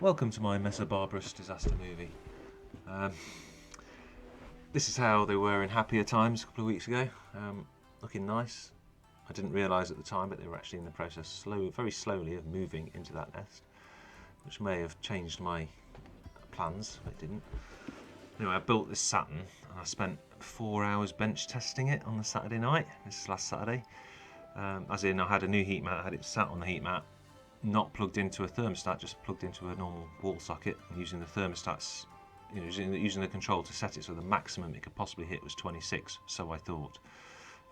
Welcome to my Messor barbarus disaster movie. This is how they were in happier times a couple of weeks ago. Looking nice. I didn't realise at the time, but they were actually in the process, very slowly, of moving into that nest, which may have changed my plans, but it didn't. Anyway, I built this Saturn, and I spent 4 hours bench testing it on the Saturday night. This is last Saturday. As in, I had a new heat mat, I had it sat on the heat mat, not plugged into a thermostat, just plugged into a normal wall socket, and using the thermostats, using the control to set it so the maximum it could possibly hit was 26, so I thought.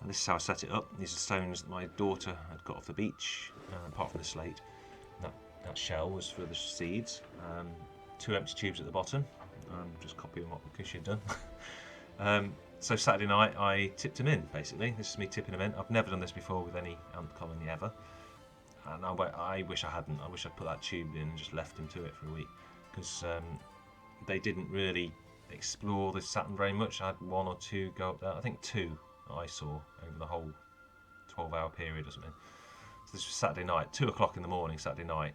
And this is how I set it up. These are stones that my daughter had got off the beach, apart from the slate. That shell was for the seeds. 2 empty tubes at the bottom. Just copying what Kushi had done. So Saturday night I tipped them in, basically. This is me tipping them in. I've never done this before with any ant colony ever. And I wish I hadn't. I wish I'd put that tube in and just left them to it for a week. Because they didn't really explore the Saturn very much. I had 1 or 2 go up there. I think 2 I saw over the whole 12-hour period or something. So this was Saturday night, 2 o'clock in the morning, Saturday night.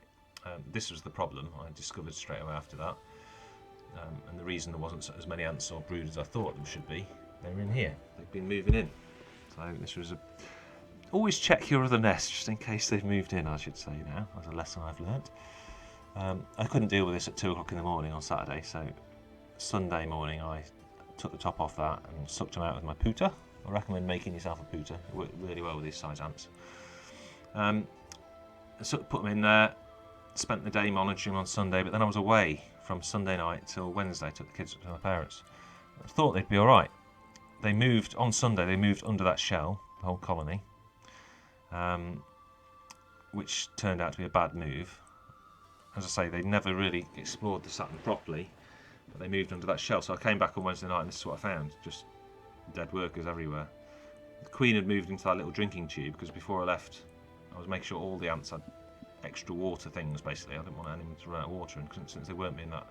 This was the problem I discovered straight away after that. And the reason there wasn't as many ants or brood as I thought there should be, they were in here. They've been moving in. So this was always check your other nests just in case they've moved in, I should say now. That's a lesson I've learnt. I couldn't deal with this at 2 o'clock in the morning on Saturday, so Sunday morning I took the top off that and sucked them out with my pooter. I recommend making yourself a pooter. It worked really well with these size ants. So put them in there, spent the day monitoring them on Sunday, but then I was away from Sunday night till Wednesday. Took the kids up to my parents. I thought they'd be alright. They moved on Sunday, they moved under that shell, the whole colony, which turned out to be a bad move. As I say, they never really explored the Saturn properly, but they moved under that shell. So I came back on Wednesday night and this is what I found. Just dead workers everywhere. The queen had moved into that little drinking tube because before I left I was making sure all the ants had extra water things, basically. I didn't want anyone to run out of water, and since they weren't being that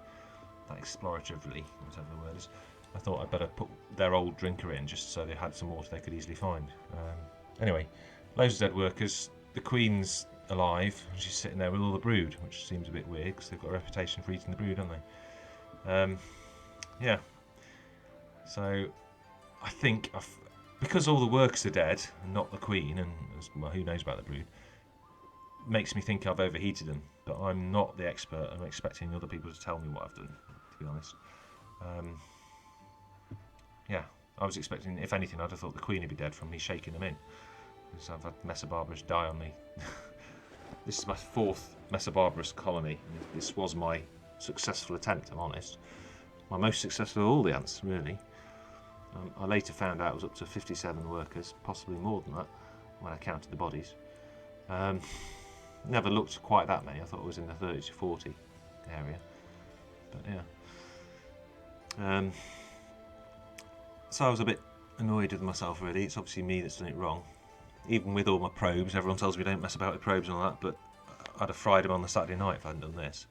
exploratively, whatever the word is, I thought I'd better put their old drinker in just so they had some water they could easily find. Anyway, loads of dead workers. The queen's alive and she's sitting there with all the brood, which seems a bit weird because they've got a reputation for eating the brood, don't they? Yeah. So I think because all the workers are dead and not the queen, and well, who knows about the brood, makes me think I've overheated them. But I'm not the expert. I'm expecting other people to tell me what I've done, to be honest. Yeah, I was expecting, if anything, I'd have thought the queen would be dead from me shaking them in. Because I've had Messor barbarus die on me. This is my 4th Messor barbarus colony. This was my successful attempt, I'm honest. My most successful of all the ants, really. I later found out it was up to 57 workers, possibly more than that, when I counted the bodies. Never looked quite that many. I thought it was in the 30 to 40 area. But yeah. So I was a bit annoyed with myself, really. It's obviously me that's done it wrong. Even with all my probes, everyone tells me don't mess about with probes and all that, but I'd have fried them on the Saturday night if I hadn't done this.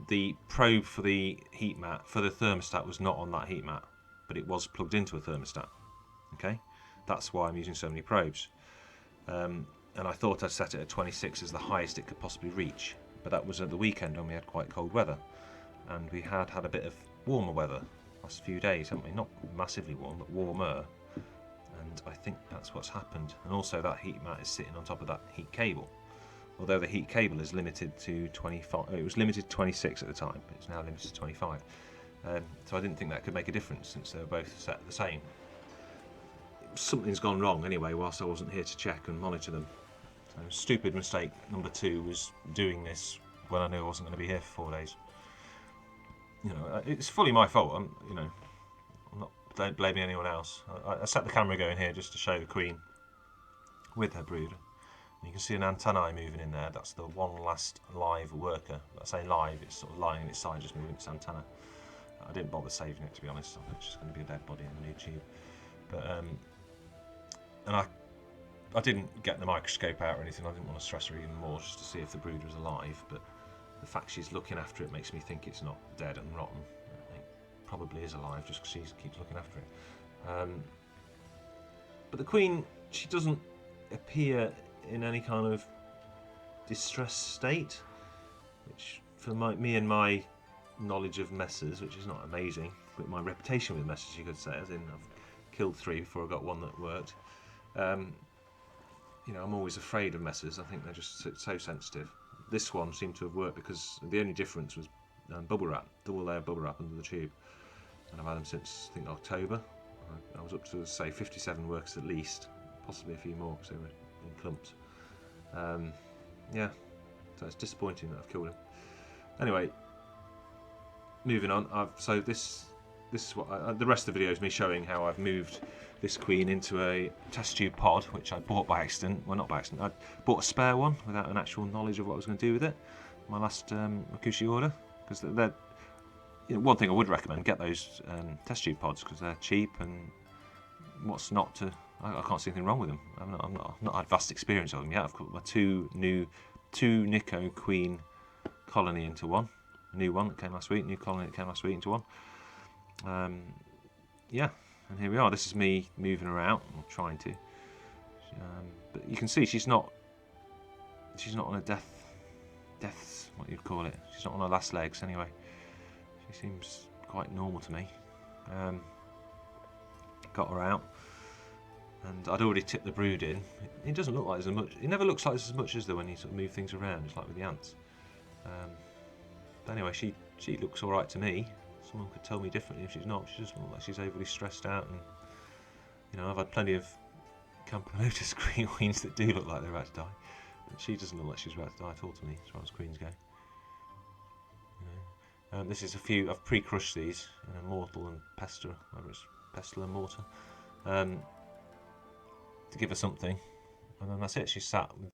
The probe for the heat mat, for the thermostat, was not on that heat mat, but it was plugged into a thermostat. Okay, that's why I'm using so many probes. And I thought I'd set it at 26 as the highest it could possibly reach, but that was at the weekend when we had quite cold weather, and we had a bit of warmer weather last few days, haven't we? Not massively warm, but warmer. And I think that's what's happened. And also that heat mat is sitting on top of that heat cable. Although the heat cable is limited to 25, it was limited to 26 at the time, but it's now limited to 25. So I didn't think that could make a difference since they were both set the same. Something's gone wrong anyway whilst I wasn't here to check and monitor them. So stupid mistake number 2 was doing this when I knew I wasn't going to be here for 4 days. You know, it's fully my fault. I'm not blaming anyone else. I set the camera going here just to show the queen with her brood. You can see an antennae moving in there. That's the one last live worker. I say live, it's sort of lying on its side, just moving its antenna. I didn't bother saving it, to be honest. I thought it's just going to be a dead body in the new tube. But and I didn't get the microscope out or anything. I didn't want to stress her even more just to see if the brood was alive. But the fact she's looking after it makes me think it's not dead and rotten. It probably is alive just because she keeps looking after it. But the queen, she doesn't appear in any kind of distressed state, which for me and my knowledge of Messors, which is not amazing, but my reputation with Messors, you could say, as in I've killed 3 before I got one that worked. You know, I'm always afraid of Messors. I think they're just so sensitive. This one seemed to have worked because the only difference was bubble wrap, double layer bubble wrap under the tube, and I've had them since I think October. I was up to say 57 workers at least, possibly a few more because they were in clumps. Yeah, so it's disappointing that I've killed him. Anyway, moving on. So this is what the rest of the video is me showing how I've moved this queen into a test tube pod, which I bought by accident. Well, not by accident. I bought a spare one without an actual knowledge of what I was going to do with it. My last Akushi order, because they're one thing I would recommend, get those test tube pods because they're cheap, and what's not to, I can't see anything wrong with them. I've not had vast experience of them yet. I've got my two Nico queen colony into one, a new one that came last week, new colony that came last week into one. Yeah, and here we are. This is me moving her out, or trying to. But you can see she's not on a death's what you'd call it. She's not on her last legs anyway. She seems quite normal to me. Got her out, and I'd already tipped the brood in. It doesn't look like there's as much. It never looks like there's as much as there when you sort of move things around. It's like with the ants. But anyway, she looks all right to me. Someone could tell me differently if she's not. She doesn't look like she's overly stressed out, and you know, I've had plenty of Camponotus queens that do look like they're about to die, but she doesn't look like she's about to die at all to me, as far as queens go. You know. This is a few. I've pre-crushed these in a mortal and pestle, whether it's pestle and mortar, to give her something, and then that's it. She's sat with